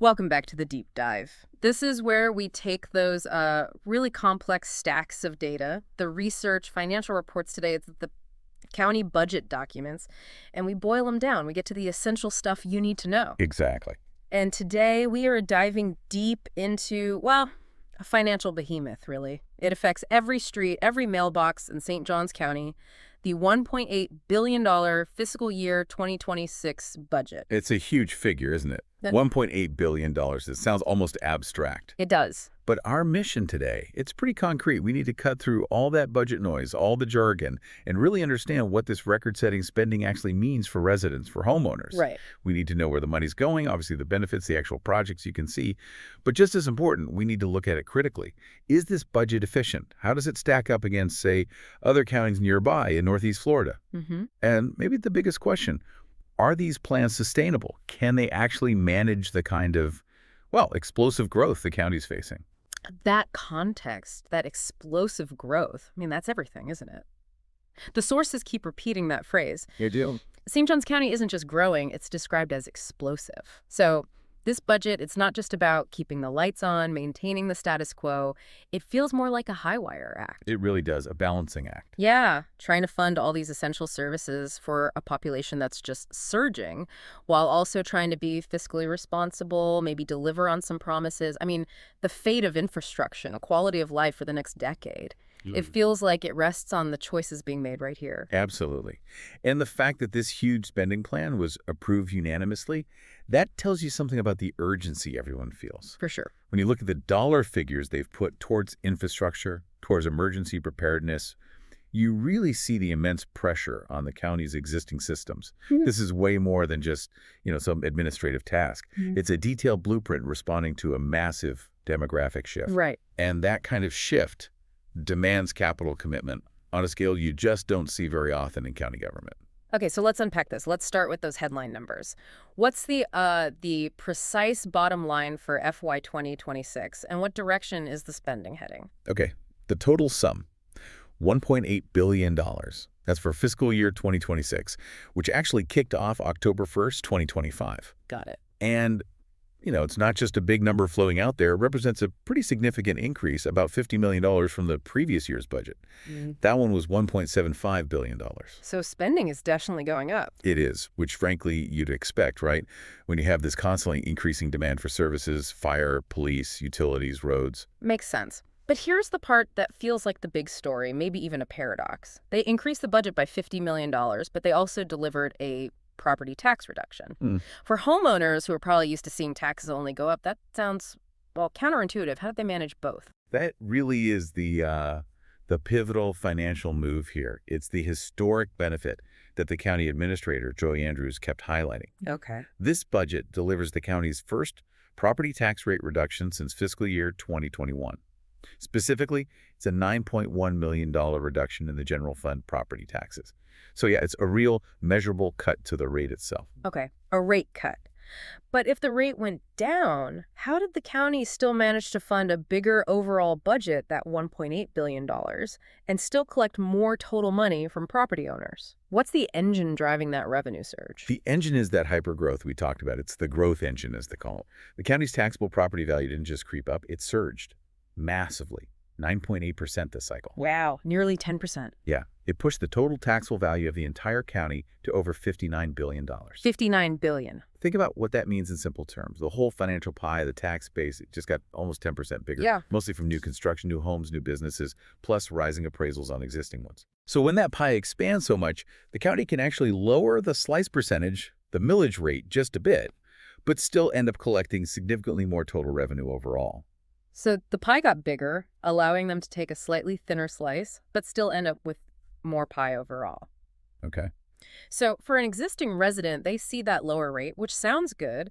Welcome back to the deep dive. This is where we take those really complex stacks of data, the research, financial reports today, it's the county budget documents, and we boil them down. We get to the essential stuff you need to know. Exactly. And today we are diving deep into, well, a financial behemoth, really. It affects every street, every mailbox in St. Johns County, the $1.8 billion fiscal year 2026 budget. It's a huge figure, isn't it? That- $1.8 billion. It sounds almost abstract. It does. But our mission today, it's pretty concrete. We need to cut through all that budget noise, all the jargon, and really understand what this record-setting spending actually means for residents, for homeowners. Right. We need to know where the money's going, obviously the benefits, the actual projects you can see. But just as important, we need to look at it critically. Is this budget efficient? How does it stack up against, say, other counties nearby in Northeast Florida? Mm-hmm. And maybe the biggest question, are these plans sustainable? Can they actually manage the kind of, well, explosive growth the county's facing? That context, that explosive growth, I mean, that's everything, isn't it? The sources keep repeating that phrase. You do. St. Johns County isn't just growing, it's described as explosive. So this budget, it's not just about keeping the lights on, maintaining the status quo. It feels more like a high-wire act. It really does, a balancing act. Yeah, trying to fund all these essential services for a population that's just surging, while also trying to be fiscally responsible, maybe deliver on some promises. I mean, the fate of infrastructure, the quality of life for the next decade. It feels like it rests on the choices being made right here. Absolutely. And the fact that this huge spending plan was approved unanimously, that tells you something about the urgency everyone feels. For sure. When you look at the dollar figures they've put towards infrastructure, towards emergency preparedness, you really see the immense pressure on the county's existing systems. This is way more than just, some administrative task. It's a detailed blueprint responding to a massive demographic shift. Right. And that kind of shift demands capital commitment on a scale you just don't see very often in county government. Okay, so let's unpack this. Let's start with those headline numbers. What's the precise bottom line for FY 2026, and what direction is the spending heading? Okay, the total sum, $1.8 billion. That's for fiscal year 2026, which actually kicked off October 1st, 2025. Got it. And it's not just a big number flowing out there. It represents a pretty significant increase, about $50 million from the previous year's budget. That one was $1.75 billion. So spending is definitely going up. It is, which frankly you'd expect, right? When you have this constantly increasing demand for services, fire, police, utilities, roads. Makes sense. But here's the part that feels like the big story, maybe even a paradox. They increased the budget by $50 million, but they also delivered a property tax reduction. For homeowners who are probably used to seeing taxes only go up, that sounds, well, counterintuitive. How did they manage both? That really is the pivotal financial move here. It's the historic benefit that the county administrator, Joy Andrews, kept highlighting. Okay. This budget delivers the county's first property tax rate reduction since fiscal year 2021. Specifically, it's a $9.1 million reduction in the general fund property taxes. So yeah, it's a real measurable cut to the rate itself. Okay, a rate cut. But if the rate went down, how did the county still manage to fund a bigger overall budget, that $1.8 billion, and still collect more total money from property owners? What's the engine driving that revenue surge? The engine is that hypergrowth we talked about. It's the growth engine, as they call it. The county's taxable property value didn't just creep up, it surged massively, 9.8% this cycle. Wow, nearly 10%. Yeah, it pushed the total taxable value of the entire county to over $59 billion. $59 billion. Think about what that means in simple terms. The whole financial pie, the tax base, it just got almost 10% bigger. Yeah. Mostly from new construction, new homes, new businesses, plus rising appraisals on existing ones. So when that pie expands so much, the county can actually lower the slice percentage, the millage rate, just a bit, but still end up collecting significantly more total revenue overall. So the pie got bigger, allowing them to take a slightly thinner slice, but still end up with more pie overall. Okay. So for an existing resident, they see that lower rate, which sounds good,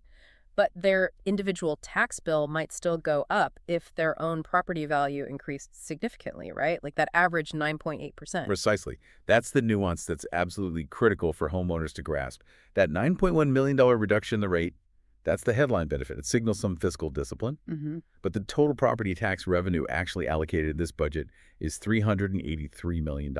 but their individual tax bill might still go up if their own property value increased significantly, right? Like that average 9.8%. Precisely. That's the nuance that's absolutely critical for homeowners to grasp. That $9.1 million reduction in the rate, that's the headline benefit. It signals some fiscal discipline. But the total property tax revenue actually allocated in this budget is $383 million.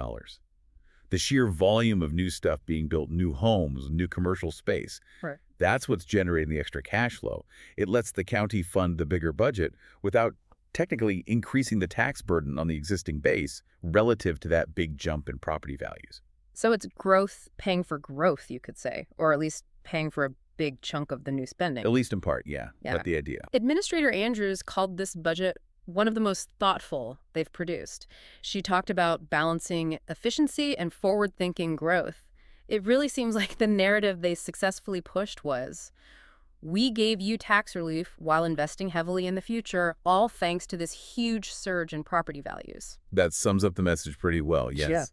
The sheer volume of new stuff being built, new homes, new commercial space, Right. That's what's generating the extra cash flow. It lets the county fund the bigger budget without technically increasing the tax burden on the existing base relative to that big jump in property values. So it's growth paying for growth, you could say, or at least paying for a big chunk of the new spending. At least in part, yeah. Yeah. But the idea. Administrator Andrews called this budget one of the most thoughtful they've produced. She talked about balancing efficiency and forward-thinking growth. It really seems like the narrative they successfully pushed was, we gave you tax relief while investing heavily in the future, all thanks to this huge surge in property values. That sums up the message pretty well, yes. Yeah.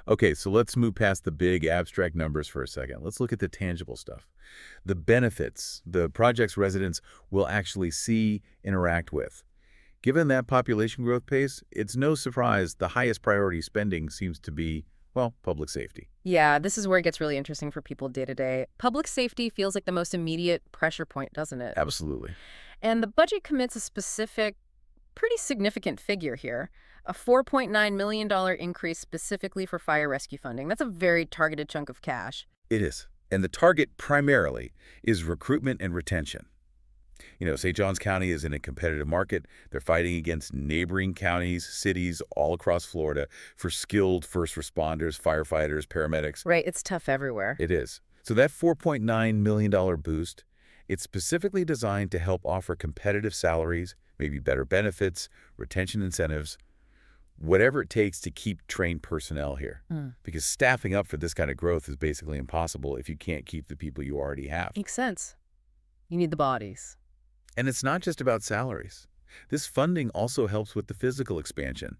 Okay, so let's move past the big abstract numbers for a second. Let's look at the tangible stuff. The benefits the project's residents will actually see, interact with. Given that population growth pace, it's no surprise the highest priority spending seems to be, well, public safety. Yeah, this is where it gets really interesting for people day to day. Public safety feels like the most immediate pressure point, doesn't it? Absolutely. And the budget commits a specific, pretty significant figure here, a $4.9 million increase specifically for fire rescue funding. That's a very targeted chunk of cash. It is. And the target primarily is recruitment and retention. St. Johns County is in a competitive market. They're fighting against neighboring counties, cities all across Florida for skilled first responders, firefighters, paramedics. Right, it's tough everywhere. It is. So that $4.9 million boost, it's specifically designed to help offer competitive salaries, maybe better benefits, retention incentives, whatever it takes to keep trained personnel here. Because staffing up for this kind of growth is basically impossible if you can't keep the people you already have. Makes sense. You need the bodies. And it's not just about salaries. This funding also helps with the physical expansion.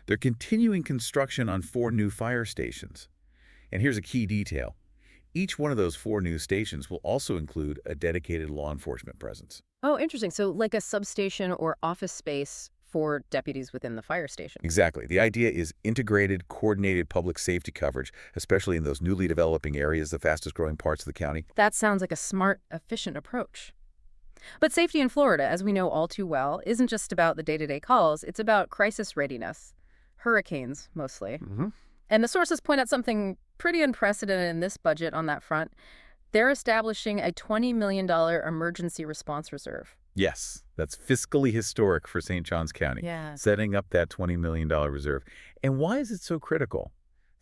They're continuing construction on 4 new fire stations. And here's a key detail. Each one of those 4 new stations will also include a dedicated law enforcement presence. Oh, interesting. So like a substation or office space for deputies within the fire station. Exactly. The idea is integrated, coordinated public safety coverage, especially in those newly developing areas, the fastest growing parts of the county. That sounds like a smart, efficient approach. But safety in Florida, as we know all too well, isn't just about the day-to-day calls. It's about crisis readiness. Hurricanes, mostly. And the sources point out something pretty unprecedented in this budget on that front. They're establishing a $20 million emergency response reserve. Yes, that's fiscally historic for St. Johns County, Yeah. setting up that $20 million reserve. And why is it so critical?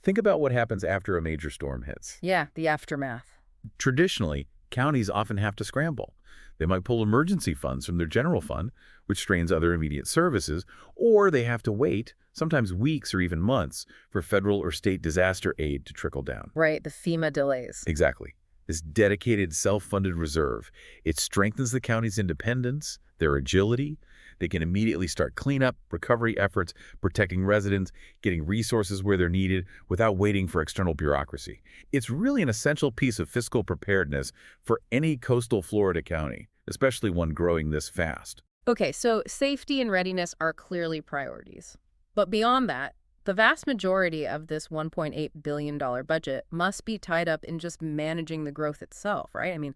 Think about what happens after a major storm hits. Yeah, the aftermath. Traditionally, counties often have to scramble. They might pull emergency funds from their general fund, which strains other immediate services, or they have to wait, sometimes weeks or even months, for federal or state disaster aid to trickle down. Right, the FEMA delays. Exactly. This dedicated self-funded reserve, it strengthens the county's independence, their agility. They can immediately start cleanup, recovery efforts, protecting residents, getting resources where they're needed without waiting for external bureaucracy. It's really an essential piece of fiscal preparedness for any coastal Florida county, especially one growing this fast. Okay, so safety and readiness are clearly priorities. But beyond that, the vast majority of this $1.8 billion budget must be tied up in just managing the growth itself, right? I mean,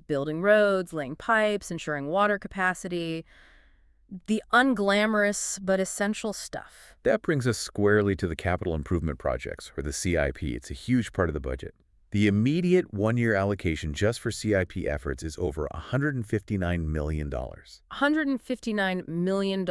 building roads, laying pipes, ensuring water capacity, the unglamorous but essential stuff. That brings us squarely to the capital improvement projects, or the CIP. It's a huge part of the budget. The immediate one-year allocation just for CIP efforts is over $159 million. $159 million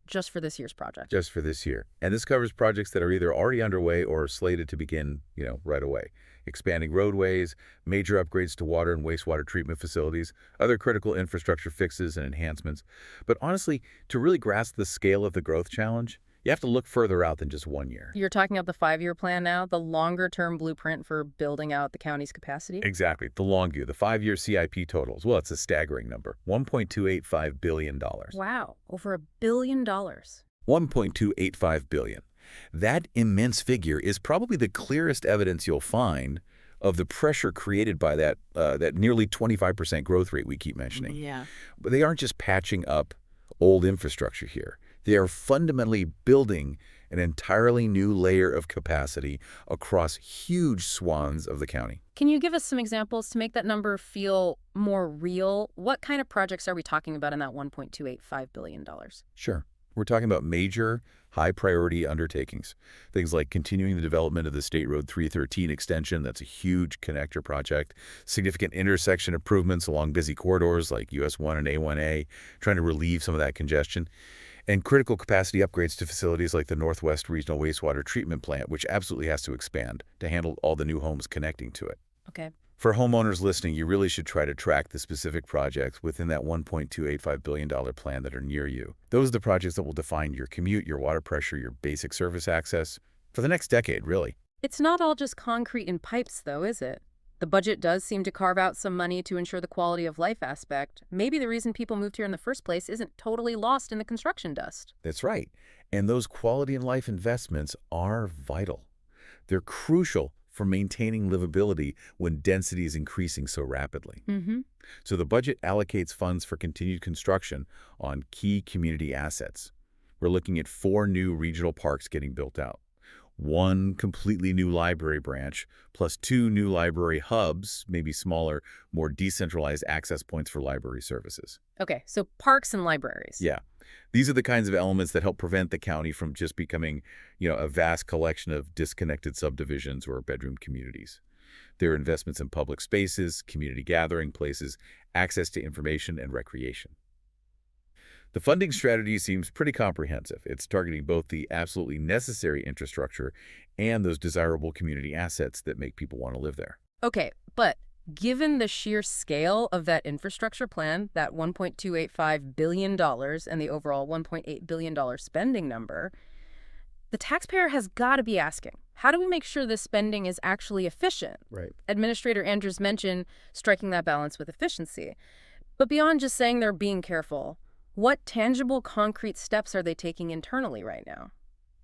just for this year's project. Just for this year. And this covers projects that are either already underway or slated to begin, right away. Expanding roadways, major upgrades to water and wastewater treatment facilities, other critical infrastructure fixes and enhancements. But honestly, to really grasp the scale of the growth challenge, you have to look further out than just 1 year. You're talking about the 5-year plan now, the longer-term blueprint for building out the county's capacity? Exactly. The long view, the 5-year CIP totals. Well, it's a staggering number, $1.285 billion. Wow, over $1 billion. $1.285 billion. That immense figure is probably the clearest evidence you'll find of the pressure created by that nearly 25% growth rate we keep mentioning. Yeah. But they aren't just patching up old infrastructure here. They are fundamentally building an entirely new layer of capacity across huge swathes of the county. Can you give us some examples to make that number feel more real? What kind of projects are we talking about in that $1.285 billion? Sure. We're talking about major, high-priority undertakings. Things like continuing the development of the State Road 313 extension, that's a huge connector project, significant intersection improvements along busy corridors like US 1 and A1A, trying to relieve some of that congestion, and critical capacity upgrades to facilities like the Northwest Regional Wastewater Treatment Plant, which absolutely has to expand to handle all the new homes connecting to it. Okay. For homeowners listening, you really should try to track the specific projects within that $1.285 billion plan that are near you. Those are the projects that will define your commute, your water pressure, your basic service access for the next decade, really. It's not all just concrete and pipes, though, is it? The budget does seem to carve out some money to ensure the quality of life aspect. Maybe the reason people moved here in the first place isn't totally lost in the construction dust. That's right. And those quality in life investments are vital. They're crucial for maintaining livability when density is increasing so rapidly. Mm-hmm. So the budget allocates funds for continued construction on key community assets. We're looking at 4 new regional parks getting built out, 1 completely new library branch, plus 2 new library hubs, maybe smaller, more decentralized access points for library services. Okay, so parks and libraries. Yeah, these are the kinds of elements that help prevent the county from just becoming, a vast collection of disconnected subdivisions or bedroom communities. There are investments in public spaces, community gathering places, access to information, and recreation. The funding strategy seems pretty comprehensive. It's targeting both the absolutely necessary infrastructure and those desirable community assets that make people want to live there. Okay, but given the sheer scale of that infrastructure plan, that $1.285 billion and the overall $1.8 billion spending number, the taxpayer has got to be asking, how do we make sure this spending is actually efficient? Right. Administrator Andrews mentioned striking that balance with efficiency. But beyond just saying they're being careful, what tangible, concrete steps are they taking internally right now?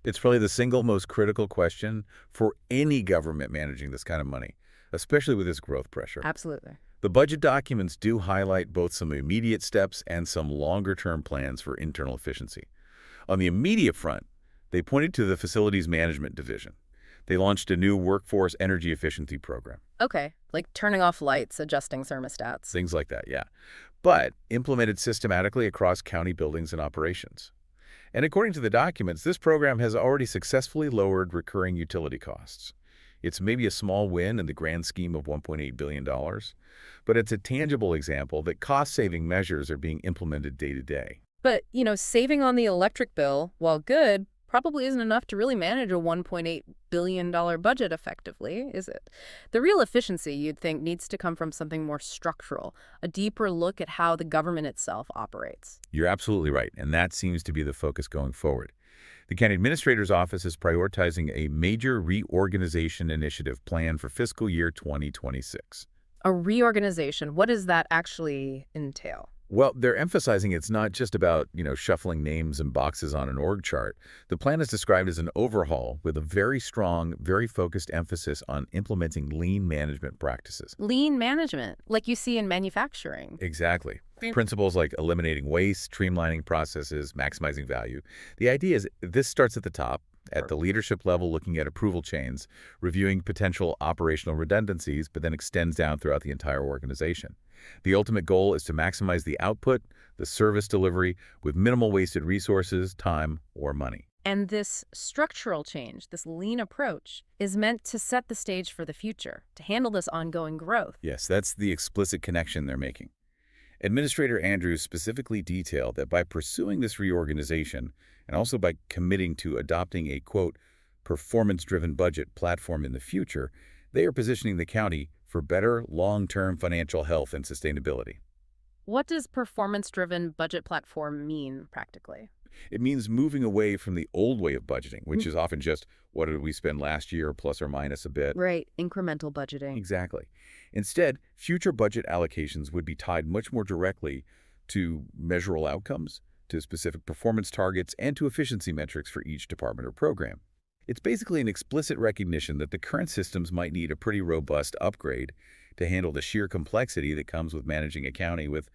It's probably the single most critical question for any government managing this kind of money, especially with this growth pressure. Absolutely. The budget documents do highlight both some immediate steps and some longer-term plans for internal efficiency. On the immediate front, they pointed to the Facilities Management Division. They launched a new workforce energy efficiency program. Okay, like turning off lights, adjusting thermostats. Things like that, yeah. But implemented systematically across county buildings and operations. And according to the documents, this program has already successfully lowered recurring utility costs. It's maybe a small win in the grand scheme of $1.8 billion, but it's a tangible example that cost-saving measures are being implemented day to day. But, saving on the electric bill, while good, probably isn't enough to really manage a $1.8 billion budget effectively, is it? The real efficiency, you'd think, needs to come from something more structural, a deeper look at how the government itself operates. You're absolutely right, and that seems to be the focus going forward. The County Administrator's Office is prioritizing a major reorganization initiative planned for fiscal year 2026. A reorganization, what does that actually entail? Well, they're emphasizing it's not just about, shuffling names and boxes on an org chart. The plan is described as an overhaul with a very strong, very focused emphasis on implementing lean management practices. Lean management, like you see in manufacturing. Exactly. Principles like eliminating waste, streamlining processes, maximizing value. The idea is this starts at the top, at the leadership level, looking at approval chains, reviewing potential operational redundancies, but then extends down throughout the entire organization. The ultimate goal is to maximize the output, the service delivery, with minimal wasted resources, time, or money. And this structural change, this lean approach, is meant to set the stage for the future, to handle this ongoing growth. Yes, that's the explicit connection they're making. Administrator Andrews specifically detailed that by pursuing this reorganization and also by committing to adopting a, quote, performance-driven budget platform in the future, they are positioning the county for better long-term financial health and sustainability. What does performance-driven budget platform mean practically? It means moving away from the old way of budgeting, which is often just what did we spend last year plus or minus a bit. Right, incremental budgeting. Exactly. Instead, future budget allocations would be tied much more directly to measurable outcomes, to specific performance targets, and to efficiency metrics for each department or program. It's basically an explicit recognition that the current systems might need a pretty robust upgrade to handle the sheer complexity that comes with managing a county with,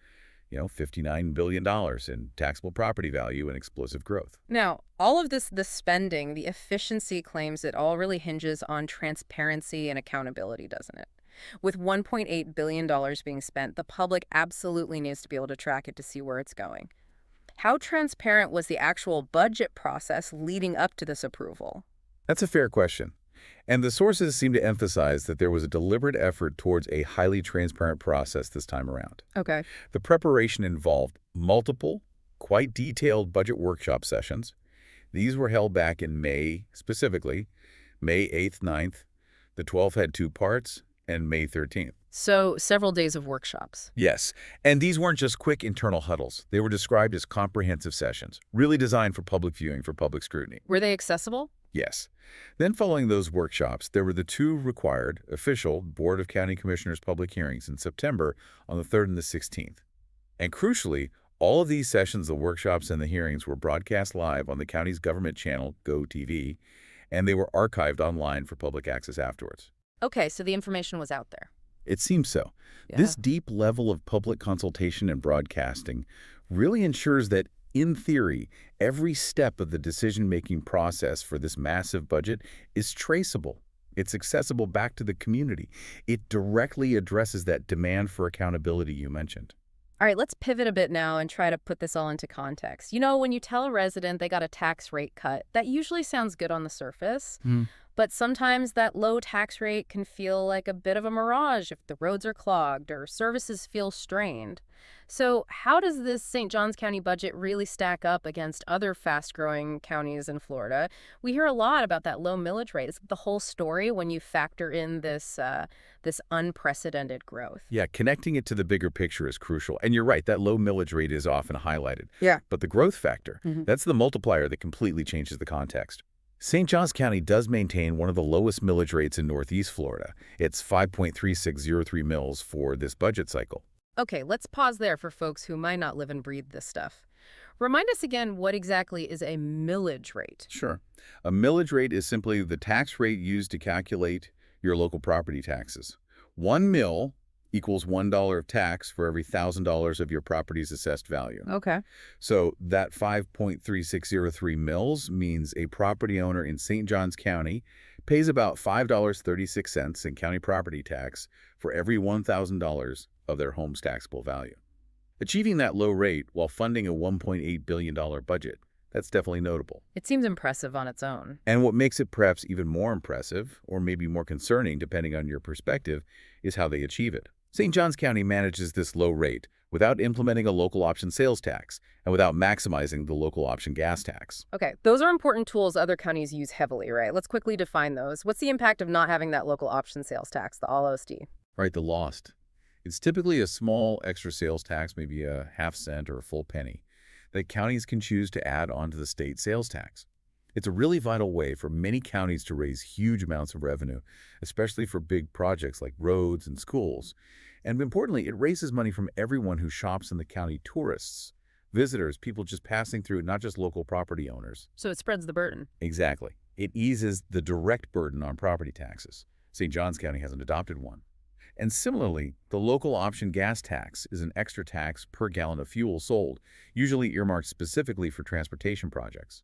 $59 billion in taxable property value and explosive growth. Now, all of this, the spending, the efficiency claims, it all really hinges on transparency and accountability, doesn't it? With $1.8 billion being spent, the public absolutely needs to be able to track it to see where it's going. How transparent was the actual budget process leading up to this approval? That's a fair question. And the sources seem to emphasize that there was a deliberate effort towards a highly transparent process this time around. Okay. The preparation involved multiple, quite detailed budget workshop sessions. These were held back in May, specifically, May 8th, 9th. The 12th had two parts, and May 13th. So, several days of workshops. Yes, and these weren't just quick internal huddles. They were described as comprehensive sessions, really designed for public viewing, for public scrutiny. Were they accessible? Yes. Then following those workshops, there were the two required official Board of County Commissioners public hearings in September on the 3rd and the 16th. And crucially, all of these sessions, the workshops and the hearings, were broadcast live on the county's government channel, GoTV, and they were archived online for public access afterwards. Okay, so the information was out there. It seems so. Yeah. This deep level of public consultation and broadcasting really ensures that, in theory, every step of the decision-making process for this massive budget is traceable. It's accessible back to the community. It directly addresses that demand for accountability you mentioned. All right, let's pivot a bit now and try to put this all into context. You know, when you tell a resident they got a tax rate cut, that usually sounds good on the surface. But sometimes that low tax rate can feel like a bit of a mirage if the roads are clogged or services feel strained. So how does this St. Johns County budget really stack up against other fast-growing counties in Florida? We hear a lot about that low millage rate. Is it the whole story when you factor in this unprecedented growth? Yeah, connecting it to the bigger picture is crucial. And you're right, that low millage rate is often highlighted. Yeah. But the growth factor, Mhm. that's the multiplier that completely changes the context. St. Johns County does maintain one of the lowest millage rates in Northeast Florida. It's 5.3603 mills for this budget cycle. Okay, let's pause there for folks who might not live and breathe this stuff. Remind us again what exactly is a millage rate. Sure. A millage rate is simply the tax rate used to calculate your local property taxes. 1 mill equals $1 of tax for every $1,000 of your property's assessed value. Okay. So that 5.3603 mills means a property owner in St. Johns County pays about $5.36 in county property tax for every $1,000 of their home's taxable value. Achieving that low rate while funding a $1.8 billion budget, that's definitely notable. It seems impressive on its own. And what makes it perhaps even more impressive, or maybe more concerning depending on your perspective, is how they achieve it. St. Johns County manages this low rate without implementing a local option sales tax and without maximizing the local option gas tax. Okay, those are important tools other counties use heavily, right? Let's quickly define those. What's the impact of not having that local option sales tax, the LOST? Right, the lost. It's typically a small extra sales tax, maybe a half cent or a full penny, that counties can choose to add onto the state sales tax. It's a really vital way for many counties to raise huge amounts of revenue, especially for big projects like roads and schools. And importantly, it raises money from everyone who shops in the county: tourists, visitors, people just passing through, not just local property owners. So it spreads the burden. Exactly. It eases the direct burden on property taxes. St. Johns County hasn't adopted one. And similarly, the local option gas tax is an extra tax per gallon of fuel sold, usually earmarked specifically for transportation projects.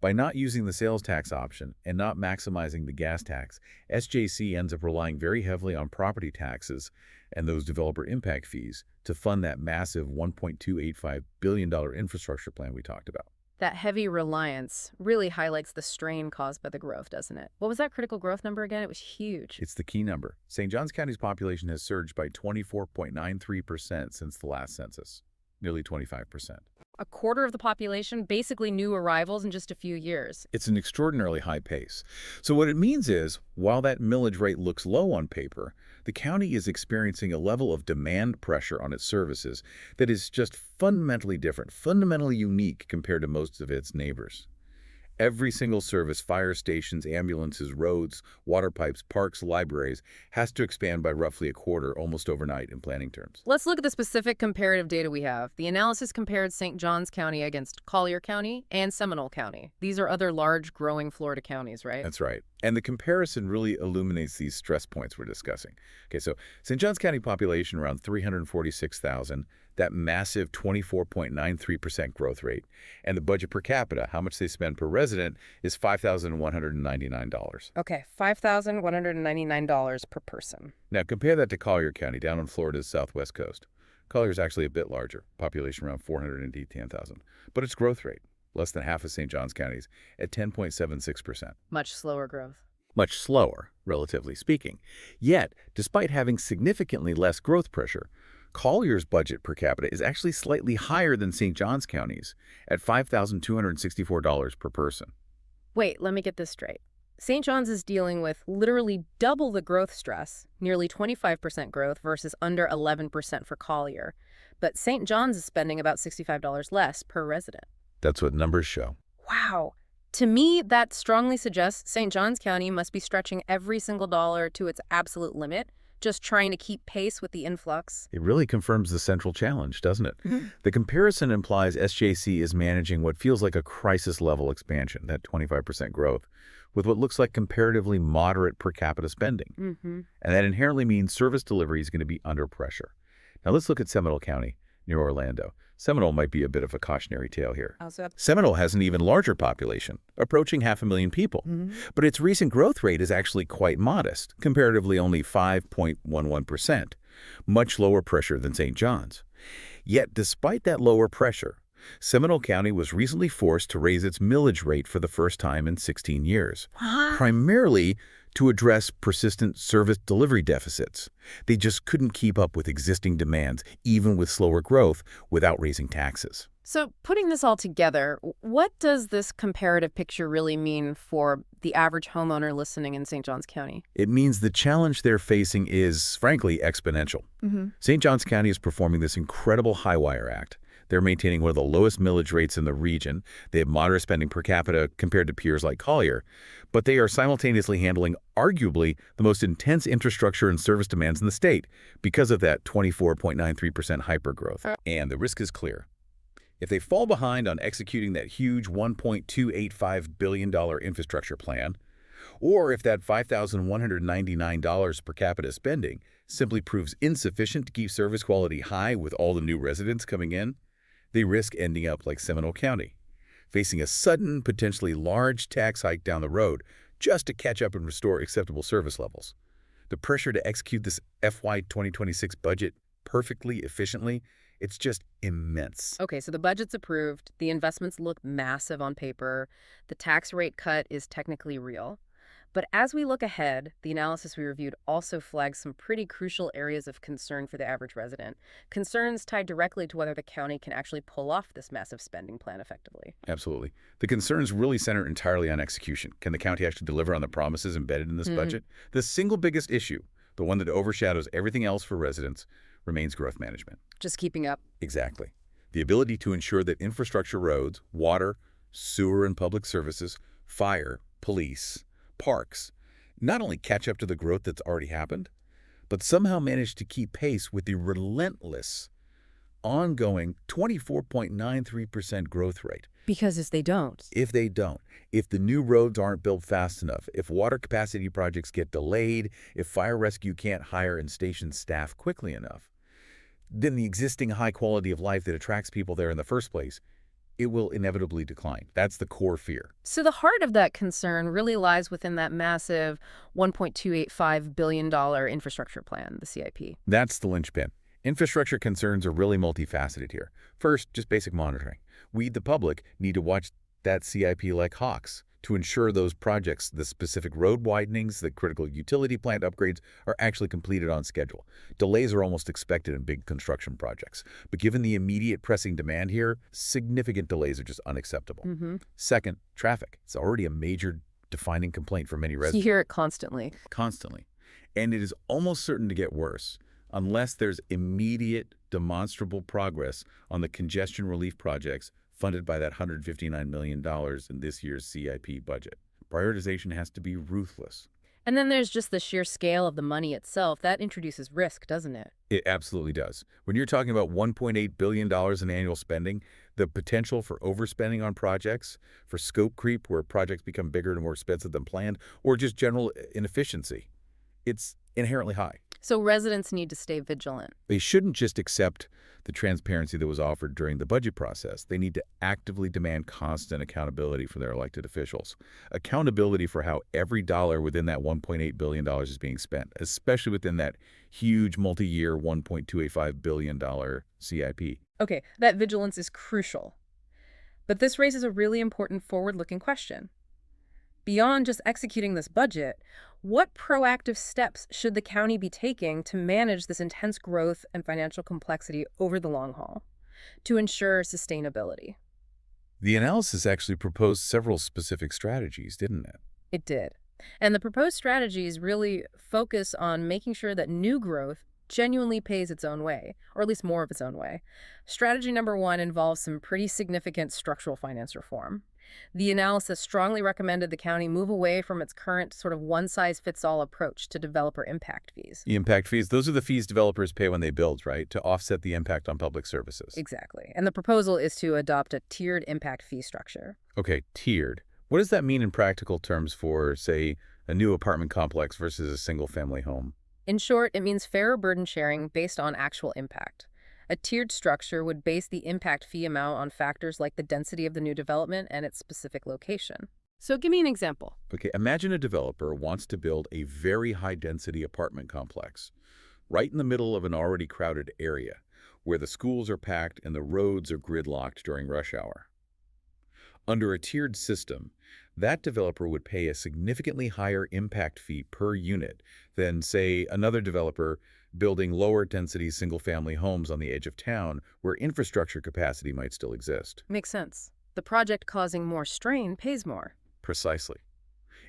By not using the sales tax option and not maximizing the gas tax, SJC ends up relying very heavily on property taxes and those developer impact fees to fund that massive $1.285 billion infrastructure plan we talked about. That heavy reliance really highlights the strain caused by the growth, doesn't it? What was that critical growth number again? It was huge. It's the key number. St. Johns County's population has surged by 24.93% since the last census, nearly 25%. A quarter of the population, basically new arrivals in just a few years. It's an extraordinarily high pace. So what it means is, while that millage rate looks low on paper, the county is experiencing a level of demand pressure on its services that is just fundamentally different, fundamentally unique compared to most of its neighbors. Every single service, fire stations, ambulances, roads, water pipes, parks, libraries, has to expand by roughly a quarter almost overnight in planning terms. Let's look at the specific comparative data we have. The analysis compared St. Johns County against Collier County and Seminole County. These are other large, growing Florida counties, right? That's right. And the comparison really illuminates these stress points we're discussing. Okay, so St. Johns County population around 346,000, that massive 24.93% growth rate, and the budget per capita, how much they spend per resident, is $5,199. Okay, $5,199 per person. Now compare that to Collier County down on Florida's southwest coast. Collier's actually a bit larger, population around 410,000, but its growth rate, less than half of St. Johns County's, at 10.76%. Much slower growth. Much slower, relatively speaking. Yet, despite having significantly less growth pressure, Collier's budget per capita is actually slightly higher than St. Johns County's, at $5,264 per person. Wait, let me get this straight. St. John's is dealing with literally double the growth stress, nearly 25% growth versus under 11% for Collier. But St. John's is spending about $65 less per resident. That's what numbers show. Wow. To me, that strongly suggests St. Johns County must be stretching every single dollar to its absolute limit, just trying to keep pace with the influx. It really confirms the central challenge, doesn't it? The comparison implies SJC is managing what feels like a crisis-level expansion, that 25% growth, with what looks like comparatively moderate per capita spending. And that inherently means service delivery is going to be under pressure. Now let's look at Seminole County, near Orlando. Seminole might be a bit of a cautionary tale here. Seminole has an even larger population, approaching 500,000 people. But its recent growth rate is actually quite modest, comparatively only 5.11%, much lower pressure than St. John's. Yet, despite that lower pressure, Seminole County was recently forced to raise its millage rate for the first time in 16 years, primarily to address persistent service delivery deficits. They just couldn't keep up with existing demands, even with slower growth, without raising taxes. So putting this all together, what does this comparative picture really mean for the average homeowner listening in St. Johns County? It means the challenge they're facing is, frankly, exponential. St. Johns County is performing this incredible high-wire act. They're maintaining one of the lowest millage rates in the region. They have moderate spending per capita compared to peers like Collier, but they are simultaneously handling arguably the most intense infrastructure and service demands in the state because of that 24.93% hypergrowth. And the risk is clear. If they fall behind on executing that huge $1.285 billion infrastructure plan, or if that $5,199 per capita spending simply proves insufficient to keep service quality high with all the new residents coming in, they risk ending up like Seminole County, facing a sudden, potentially large tax hike down the road just to catch up and restore acceptable service levels. The pressure to execute this FY 2026 budget perfectly, efficiently, it's just immense. Okay, so the budget's approved, the investments look massive on paper, the tax rate cut is technically real. But as we look ahead, the analysis we reviewed also flags some pretty crucial areas of concern for the average resident. Concerns tied directly to whether the county can actually pull off this massive spending plan effectively. Absolutely. The concerns really center entirely on execution. Can the county actually deliver on the promises embedded in this budget? The single biggest issue, the one that overshadows everything else for residents, remains growth management. Just keeping up. Exactly. The ability to ensure that infrastructure roads, water, sewer and public services, fire, police, parks not only catch up to the growth that's already happened, but somehow manage to keep pace with the relentless, ongoing 24.93% growth rate. Because if they don't, If the new roads aren't built fast enough, if water capacity projects get delayed, if fire rescue can't hire and station staff quickly enough, then the existing high quality of life that attracts people there in the first place, it will inevitably decline. That's the core fear. So the heart of that concern really lies within that massive $1.285 billion infrastructure plan, the CIP. That's the linchpin. Infrastructure concerns are really multifaceted here. First, just basic monitoring. We, the public, need to watch that CIP like hawks to ensure those projects, the specific road widenings, the critical utility plant upgrades, are actually completed on schedule. Delays are almost expected in big construction projects. But given the immediate pressing demand here, significant delays are just unacceptable. Second, traffic. It's already a major defining complaint for many residents. You hear it constantly. Constantly. And it is almost certain to get worse unless there's immediate, demonstrable progress on the congestion relief projects funded by that $159 million in this year's CIP budget. Prioritization has to be ruthless. And then there's just the sheer scale of the money itself. That introduces risk, doesn't it? It absolutely does. When you're talking about $1.8 billion in annual spending, the potential for overspending on projects, for scope creep where projects become bigger and more expensive than planned, or just general inefficiency, it's inherently high. So residents need to stay vigilant. They shouldn't just accept the transparency that was offered during the budget process. They need to actively demand constant accountability from their elected officials. Accountability for how every dollar within that $1.8 billion is being spent, especially within that huge multi-year $1.285 billion CIP. Okay, that vigilance is crucial. But this raises a really important forward-looking question. Beyond just executing this budget, what proactive steps should the county be taking to manage this intense growth and financial complexity over the long haul to ensure sustainability? The analysis actually proposed several specific strategies, didn't it? It did. And the proposed strategies really focus on making sure that new growth genuinely pays its own way, or at least more of its own way. Strategy number one involves some pretty significant structural finance reform. The analysis strongly recommended the county move away from its current sort of one-size-fits-all approach to developer impact fees. The impact fees, those are the fees developers pay when they build, right? To offset the impact on public services. Exactly. And the proposal is to adopt a tiered impact fee structure. Okay, tiered. What does that mean in practical terms for, say, a new apartment complex versus a single-family home? In short, it means fairer burden sharing based on actual impact. A tiered structure would base the impact fee amount on factors like the density of the new development and its specific location. So give me an example. Okay, imagine a developer wants to build a very high-density apartment complex right in the middle of an already crowded area where the schools are packed and the roads are gridlocked during rush hour. Under a tiered system, that developer would pay a significantly higher impact fee per unit than, say, another developer building lower-density single-family homes on the edge of town where infrastructure capacity might still exist. Makes sense. The project causing more strain pays more. Precisely.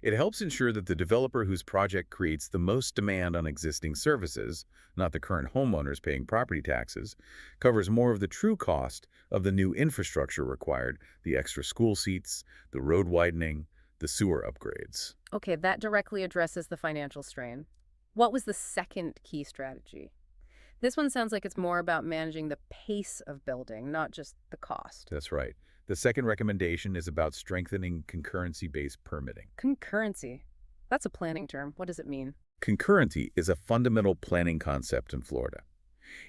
It helps ensure that the developer whose project creates the most demand on existing services, not the current homeowners paying property taxes, covers more of the true cost of the new infrastructure required, the extra school seats, the road widening, the sewer upgrades. Okay, that directly addresses the financial strain. What was the second key strategy? This one sounds like it's more about managing the pace of building, not just the cost. That's right. The second recommendation is about strengthening concurrency-based permitting. Concurrency. That's a planning term. What does it mean? Concurrency is a fundamental planning concept in Florida.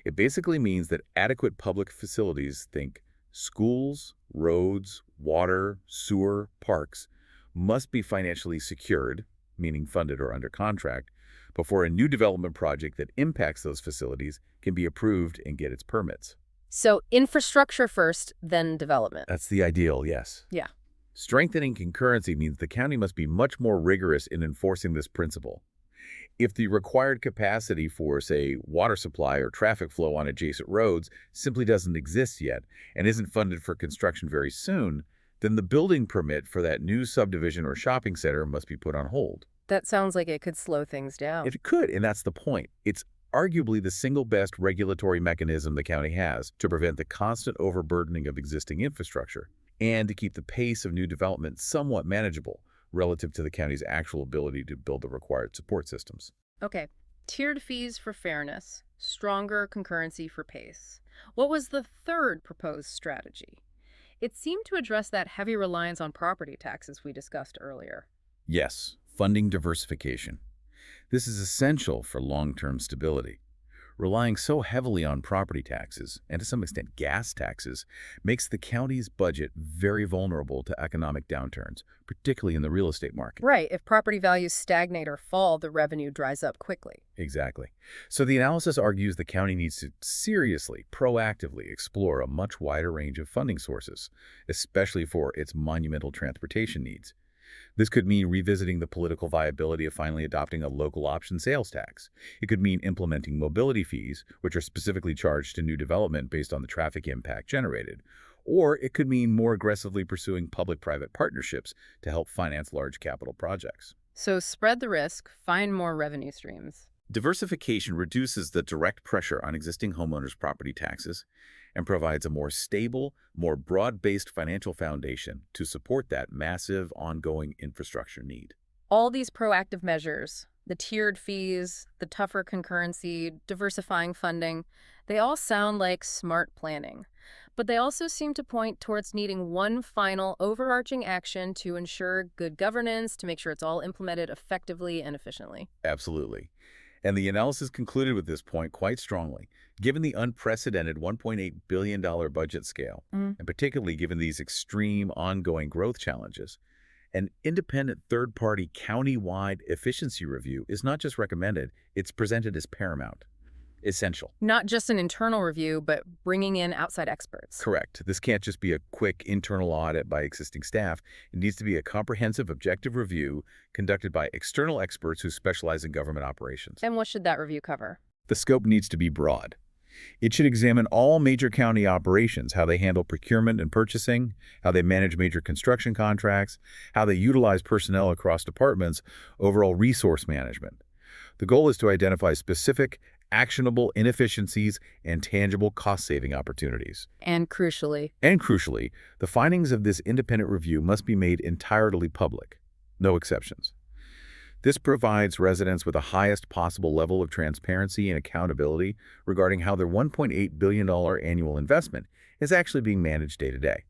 It basically means that adequate public facilities, think schools, roads, water, sewer, parks, must be financially secured, meaning funded or under contract, before a new development project that impacts those facilities can be approved and get its permits. So infrastructure first, then development. That's the ideal, yes. Yeah. Strengthening concurrency means the county must be much more rigorous in enforcing this principle. If the required capacity for, say, water supply or traffic flow on adjacent roads simply doesn't exist yet and isn't funded for construction very soon, then the building permit for that new subdivision or shopping center must be put on hold. That sounds like it could slow things down. It could, and that's the point. It's arguably the single best regulatory mechanism the county has to prevent the constant overburdening of existing infrastructure and to keep the pace of new development somewhat manageable relative to the county's actual ability to build the required support systems. Okay. Tiered fees for fairness, stronger concurrency for pace. What was the third proposed strategy? It seemed to address that heavy reliance on property taxes we discussed earlier. Yes, funding diversification. This is essential for long-term stability. Relying so heavily on property taxes, and to some extent gas taxes, makes the county's budget very vulnerable to economic downturns, particularly in the real estate market. Right. If property values stagnate or fall, the revenue dries up quickly. Exactly. So the analysis argues the county needs to seriously, proactively explore a much wider range of funding sources, especially for its monumental transportation needs. This could mean revisiting the political viability of finally adopting a local option sales tax. It could mean implementing mobility fees, which are specifically charged to new development based on the traffic impact generated. Or it could mean more aggressively pursuing public-private partnerships to help finance large capital projects. So spread the risk, find more revenue streams. Diversification reduces the direct pressure on existing homeowners' property taxes and provides a more stable, more broad-based financial foundation to support that massive, ongoing infrastructure need. All these proactive measures, the tiered fees, the tougher concurrency, diversifying funding, they all sound like smart planning. But they also seem to point towards needing one final overarching action to ensure good governance, to make sure it's all implemented effectively and efficiently. Absolutely. And the analysis concluded with this point quite strongly. Given the unprecedented $1.8 billion budget scale, Mm. and particularly given these extreme ongoing growth challenges, an independent third-party county-wide efficiency review is not just recommended, it's presented as paramount, essential. Not just an internal review, but bringing in outside experts. Correct. This can't just be a quick internal audit by existing staff. It needs to be a comprehensive, objective review conducted by external experts who specialize in government operations. And what should that review cover? The scope needs to be broad. It should examine all major county operations, how they handle procurement and purchasing, how they manage major construction contracts, how they utilize personnel across departments, overall resource management. The goal is to identify specific, actionable inefficiencies and tangible cost-saving opportunities. And crucially, The findings of this independent review must be made entirely public. No exceptions. This provides residents with the highest possible level of transparency and accountability regarding how their $1.8 billion annual investment is actually being managed day to day.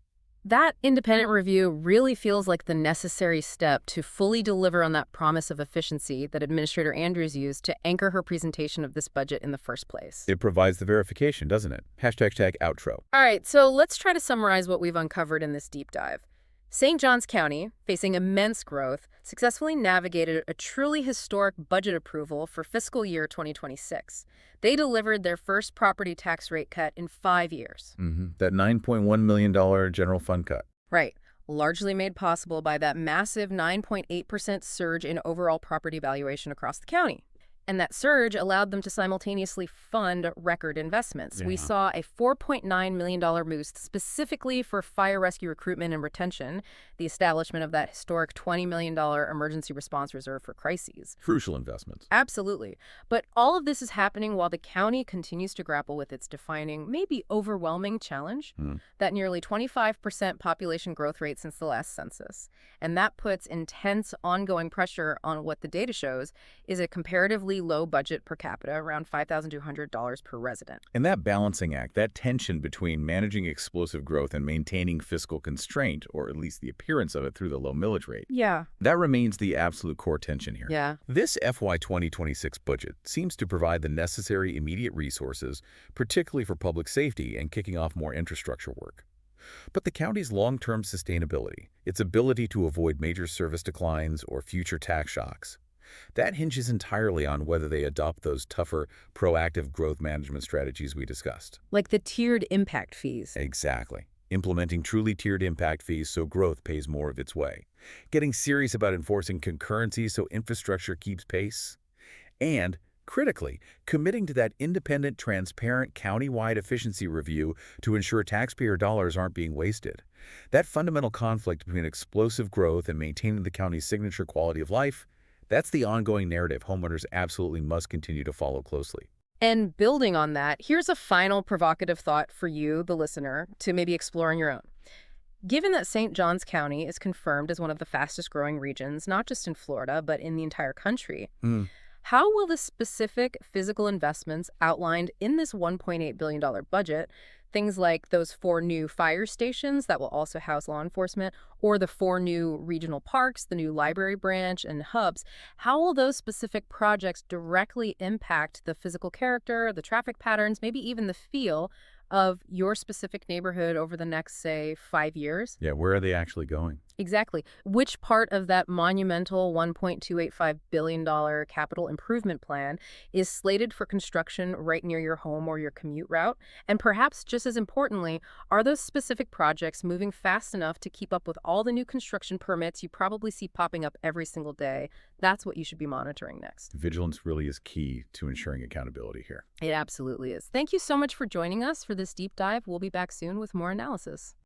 that independent review really feels like the necessary step to fully deliver on that promise of efficiency that Administrator Andrews used to anchor her presentation of this budget in the first place. It provides the verification, doesn't it? #outro. All right, so let's try to summarize what we've uncovered in this deep dive. St. Johns County, facing immense growth, successfully navigated a truly historic budget approval for fiscal year 2026. They delivered their first property tax rate cut in 5 years. That $9.1 million general fund cut. Right, largely made possible by that massive 9.8% surge in overall property valuation across the county. And that surge allowed them to simultaneously fund record investments. We saw a $4.9 million boost specifically for fire rescue recruitment and retention, the establishment of that historic $20 million emergency response reserve for crises. Crucial investments. Absolutely. But all of this is happening while the county continues to grapple with its defining, maybe overwhelming challenge, that nearly 25% population growth rate since the last census. And that puts intense ongoing pressure on what the data shows is a comparatively low budget per capita, around $5,200 per resident. And that balancing act, that tension between managing explosive growth and maintaining fiscal constraint, or at least the appearance of it through the low millage rate, Yeah. that remains the absolute core tension here. Yeah. This FY 2026 budget seems to provide the necessary immediate resources, particularly for public safety and kicking off more infrastructure work. But the county's long-term sustainability, its ability to avoid major service declines or future tax shocks, that hinges entirely on whether they adopt those tougher, proactive growth management strategies we discussed. Like the tiered impact fees. Exactly. Implementing truly tiered impact fees so growth pays more of its way. Getting serious about enforcing concurrency so infrastructure keeps pace. And, critically, committing to that independent, transparent, county-wide efficiency review to ensure taxpayer dollars aren't being wasted. That fundamental conflict between explosive growth and maintaining the county's signature quality of life, that's the ongoing narrative homeowners absolutely must continue to follow closely. And building on that, here's a final provocative thought for you, the listener, to maybe explore on your own. Given that St. Johns County is confirmed as one of the fastest growing regions, not just in Florida, but in the entire country, how will the specific physical investments outlined in this $1.8 billion budget, things like those 4 new fire stations that will also house law enforcement, or the 4 new regional parks, the new library branch, and hubs, how will those specific projects directly impact the physical character, the traffic patterns, maybe even the feel of your specific neighborhood over the next, say, 5 years? Yeah, where are they actually going? Exactly. Which part of that monumental $1.285 billion capital improvement plan is slated for construction right near your home or your commute route? And perhaps just as importantly, are those specific projects moving fast enough to keep up with all the new construction permits you probably see popping up every single day? That's what you should be monitoring next. Vigilance really is key to ensuring accountability here. It absolutely is. Thank you so much for joining us for this deep dive. We'll be back soon with more analysis.